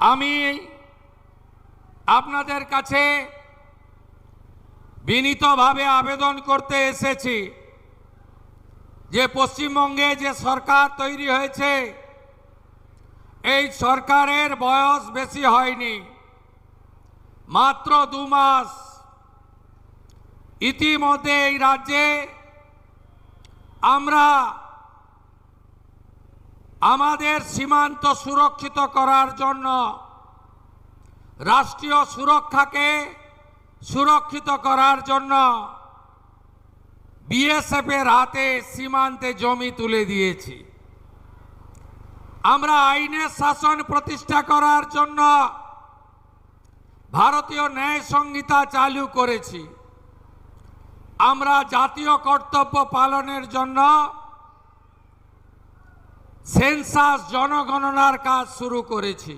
আমি আপনাদের কাছে বিনীতভাবে আবেদন করতে এসেছি যে পশ্চিমবঙ্গে যে সরকার তৈরি হয়েছে এই সরকারের বয়স বেশি হয়নি, মাত্র 2 মাস। ইতিমধ্যে এই রাজ্যে আমরা আমাদের সীমান্ত সুরক্ষিত করার জন্য রাষ্ট্রীয় সুরক্ষাকে সুরক্ষিত করার জন্য বিএসএফ এর হাতে সীমান্তে জমি তুলে দিয়েছি। আমরা আইনের শাসন প্রতিষ্ঠা করার জন্য ভারতীয় ন্যায় সংহিতা চালু করেছি। আমরা জাতীয় কর্তব্য পালনের জন্য সেন্সাস জনগণনার কাজ শুরু করেছি।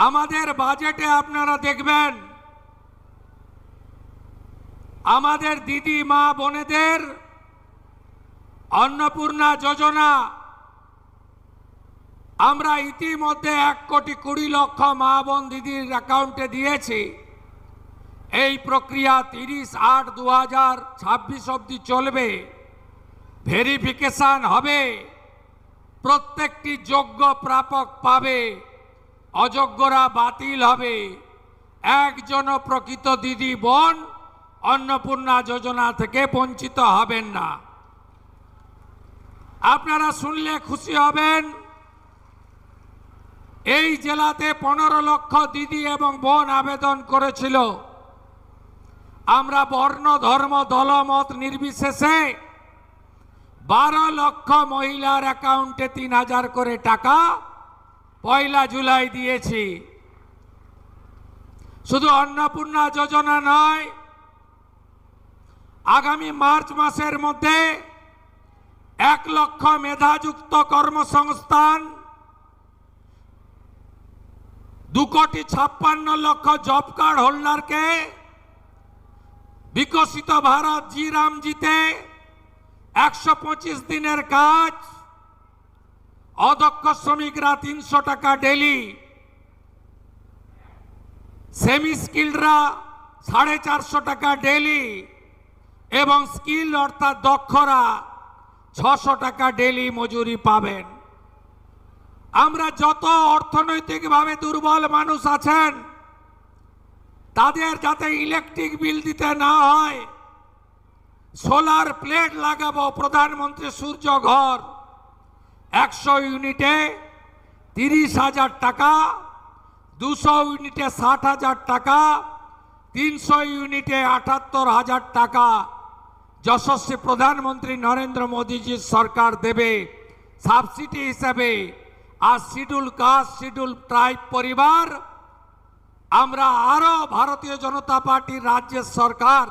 আমাদের বাজেটে আপনারা দেখবেন আমাদের দিদি মা বোনেদের অন্নপূর্ণা যোজনা আমরা ইতিমধ্যে 1,20,00,000 মা বোন দিদির অ্যাকাউন্টে দিয়েছি। এই প্রক্রিয়া 30/8/2026 অবধি চলবে। ভেরিফিকেশন হবে, প্রত্যেকটি যোগ্য প্রাপক পাবে, অযোগ্যরা বাতিল হবে। একজনও প্রকৃত দিদি বোন অন্নপূর্ণা যোজনা থেকে বঞ্চিত হবেন না। আপনারা শুনলে খুশি হবেন, এই জেলাতে 15 লক্ষ দিদি এবং বোন আবেদন করেছিল। আমরা বর্ণ ধর্ম দলমত নির্বিশেষে 12 লক্ষ মহিলার অ্যাকাউন্টে 3,000 করে টাকা 1 জুলাই দিয়েছি। শুধু অন্নপূর্ণা যোজনা নয়, আগামী মার্চ মাসের মধ্যে 1 লক্ষ মেধাযুক্ত কর্মসংস্থান, 2,56,00,000 জব কার্ড হোল্ডারকে বিকশিত ভারত জি রামজিতে 125 দিনের কাজ, অদক্ষ শ্রমিকরা 300 টাকা ডেলি, সেমি স্কিলডরা 450 টাকা ডেলি এবং স্কিল অর্থাৎ দক্ষরা 600 টাকা ডেলি মজুরি পাবেন। আমরা যত অর্থনৈতিকভাবে দুর্বল মানুষ আছেন তাদের যাতে ইলেকট্রিক বিল দিতে না হয়, সোলার প্লেট লাগাবো। প্রধানমন্ত্রী সূর্য ঘর 100 ইউনিটে 30,000 টাকা, 200 ইউনিটে 60,000 টাকা, 300 ইউনিটে 78,000 টাকা যশস্বী প্রধানমন্ত্রী নরেন্দ্র মোদীজির সরকার দেবে সাবসিডি হিসেবে। আর শিডিউল কাস্ট শিডিউল ট্রাইব পরিবার আমরা আরো ভারতীয় জনতা পার্টির রাজ্যের সরকার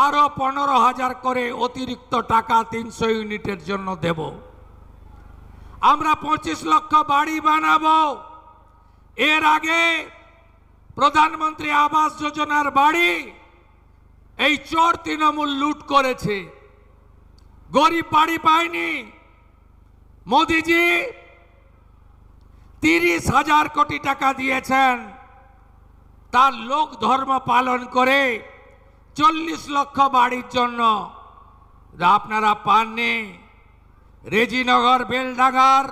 আরো 15,000 করে অতিরিক্ত টাকা 300 ইউনিটের জন্য দেব। আমরা 25 লক্ষ বাড়ি বানাবো। এর আগে প্রধানমন্ত্রী আবাস যোজনার বাড়ি এই চোর তৃণমূল লুট করেছে, গরিব বাড়ি পায়নি। মোদিজি 30,000 কোটি টাকা দিয়েছেন, তার লোক ধর্ম পালন করে 40 লক্ষ বাড়ির জন্য। আপনারা পাননি। রেজিনগর, বেলডাঙ্গার,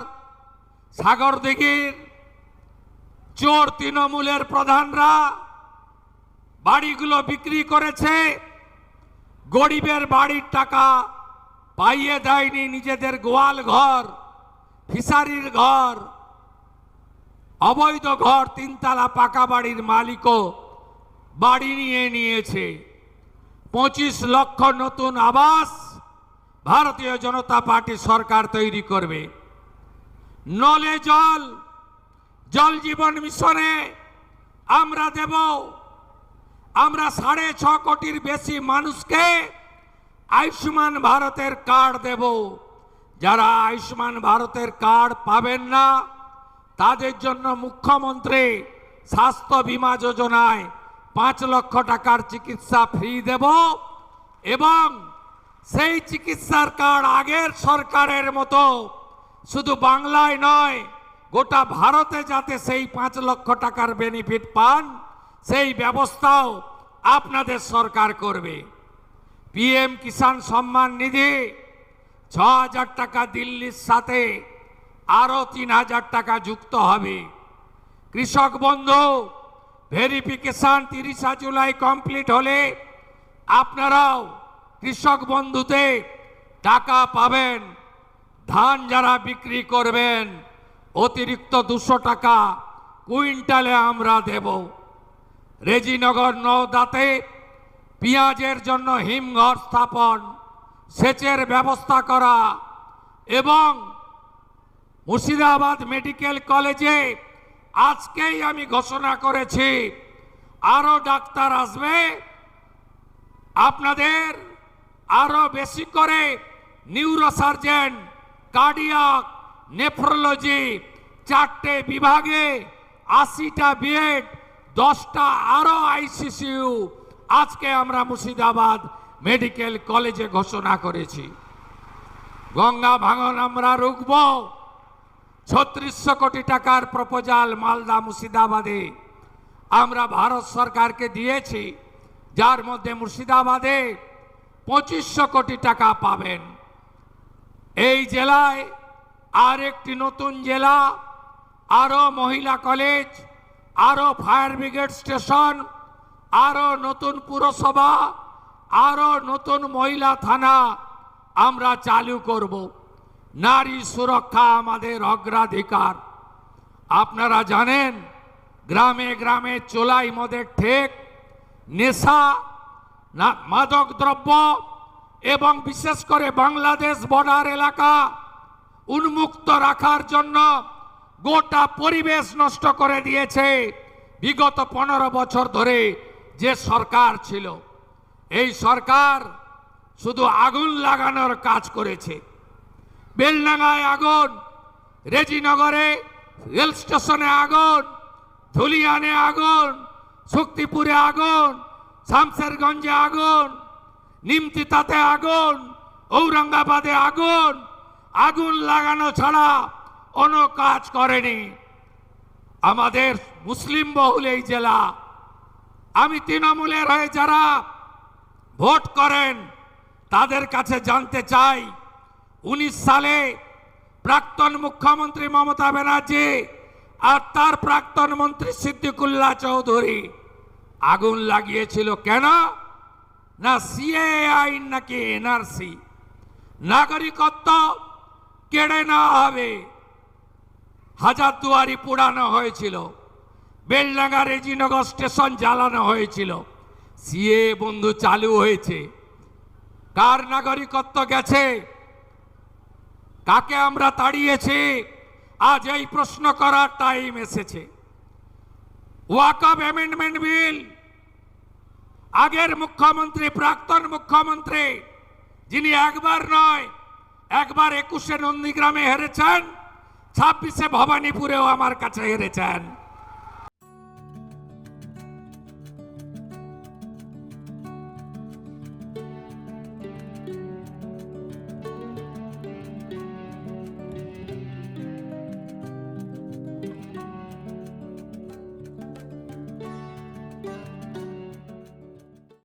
সাগরদিঘির চোর তৃণমূলের প্রধানরা বাড়িগুলো বিক্রি করেছে, গরিবের বাড়ির টাকা পাইয়ে দেয়নি। নিজেদের গোয়াল ঘর, ফিশারির ঘর, অবৈধ ঘর, 3 তলা পাকা বাড়ির মালিকও বাড়ি নিয়ে নিয়েছে। 25 লক্ষ নতুন আবাস ভারতীয় জনতা পার্টি সরকার তৈরি করবে। নলে জল, জল জীবন মিশনে আমরা দেব। আমরা 6.5 কোটির বেশি মানুষকে আয়ুষ্মান ভারতের কার্ড দেব। যারা আয়ুষ্মান ভারতের কার্ড পাবেন না তাদের জন্য মুখ্যমন্ত্রী স্বাস্থ্য বীমা যোজনায় 5 লক্ষ টাকার চিকিৎসা ফ্রি দেব এবং সেই চিকিৎসার কার্ড আগের সরকারের মতো শুধু বাংলায় নয় গোটা ভারতে যাতে সেই 5 লক্ষ টাকার বেনিফিট পান সেই ব্যবস্থাও আপনাদের সরকার করবে। পিএম কিষাণ সম্মান নিধি 6,000 টাকা দিল্লির সাথে আরো 3,000 টাকা যুক্ত হবে। কৃষক বন্ধু ভেরিফিকেশন 30 জুলাই কমপ্লিট হলে আপনারাও কৃষক বন্ধুতে টাকা পাবেন। ধান যারা বিক্রি করবেন অতিরিক্ত 200 টাকা কুইন্টালে আমরা দেব। রেজিনগর নওদাতে পেঁয়াজের জন্য হিমঘর স্থাপন, সেচের ব্যবস্থা করা এবং মুর্শিদাবাদ মেডিকেল কলেজে আজকেই আমি ঘোষণা করেছি আরো ডাক্তার আসবে। আপনাদের আরো বেশি করে নিউরোসার্জন, কার্ডিয়াক, নেফ্রোলজি 4টে বিভাগে 80টা বেড, 10টা আরো আইসিসিউ আজকে আমরা মুর্শিদাবাদ মেডিকেল কলেজে ঘোষণা করেছি। গঙ্গা ভাঙন আমরা রুখব। 3600 কোটি টাকার প্রপোজাল মালদা মুর্শিদাবাদে আমরা ভারত সরকারকে দিয়েছি, যার মধ্যে মুর্শিদাবাদে 2500 কোটি টাকা পাবেন। এই জেলায় আর একটি নতুন জেলা, আরো মহিলা কলেজ, আরো ফায়ার ব্রিগেড স্টেশন, আরো নতুন পুরসভা, আরো নতুন মহিলা থানা আমরা চালু করব। নারী সুরক্ষা আমাদের অগ্রাধিকার। আপনারা জানেন গ্রামে গ্রামে চোলাই মদের ঠেক, নেশা, মাদক দ্রব্য এবং বিশেষ করে বাংলাদেশ বর্ডার এলাকা উন্মুক্ত রাখার জন্য গোটা পরিবেশ নষ্ট করে দিয়েছে বিগত 15 বছর ধরে যে সরকার ছিল। এই সরকার শুধু আগুন লাগানোর কাজ করেছে। বেলডাঙ্গায় আগুন, রেজিনগরে রেল স্টেশনে আগুন, ধুলিয়ানে আগুন, শক্তিপুরে আগুন, শামশেরগঞ্জে আগুন, নিমতিতাতে আগুন, ঔরঙ্গাবাদে আগুন। আগুন লাগানো ছাড়া অন্য কাজ করেনি। আমাদের মুসলিম বহুল এই জেলা। আমি তৃণমূলের হয়ে যারা ভোট করেন তাদের কাছে জানতে চাই, 19 সালে প্রাক্তন মুখ্যমন্ত্রী মমতা ব্যানার্জি আর তার প্রাক্তন মন্ত্রী সিদ্দিকুল্লাহ চৌধুরী আগুন লাগিয়েছিল কেন? না সিএ আইন নাকি এনআরসি, নাগরিকত্ব কেড়ে নেওয়া হবে। হাজারদুয়ারি পোড়ানো হয়েছিল, বেলডাঙ্গা রেজিনগর স্টেশন জ্বালানো হয়েছিল। সিএ বন্ধু চালু হয়েছে, কার নাগরিকত্ব গেছে? কাকে আমরা তাড়িয়েছি? আজ এই প্রশ্ন করার টাইম এসেছে। ওয়াকফ অ্যামেন্ডমেন্ট বিল আগের মুখ্যমন্ত্রী, প্রাক্তন মুখ্যমন্ত্রী, যিনি একবার নয় একবার 21-এ নন্দীগ্রামে হেরেছেন, 26-এ ভবানীপুরেও আমার কাছে হেরেছেন।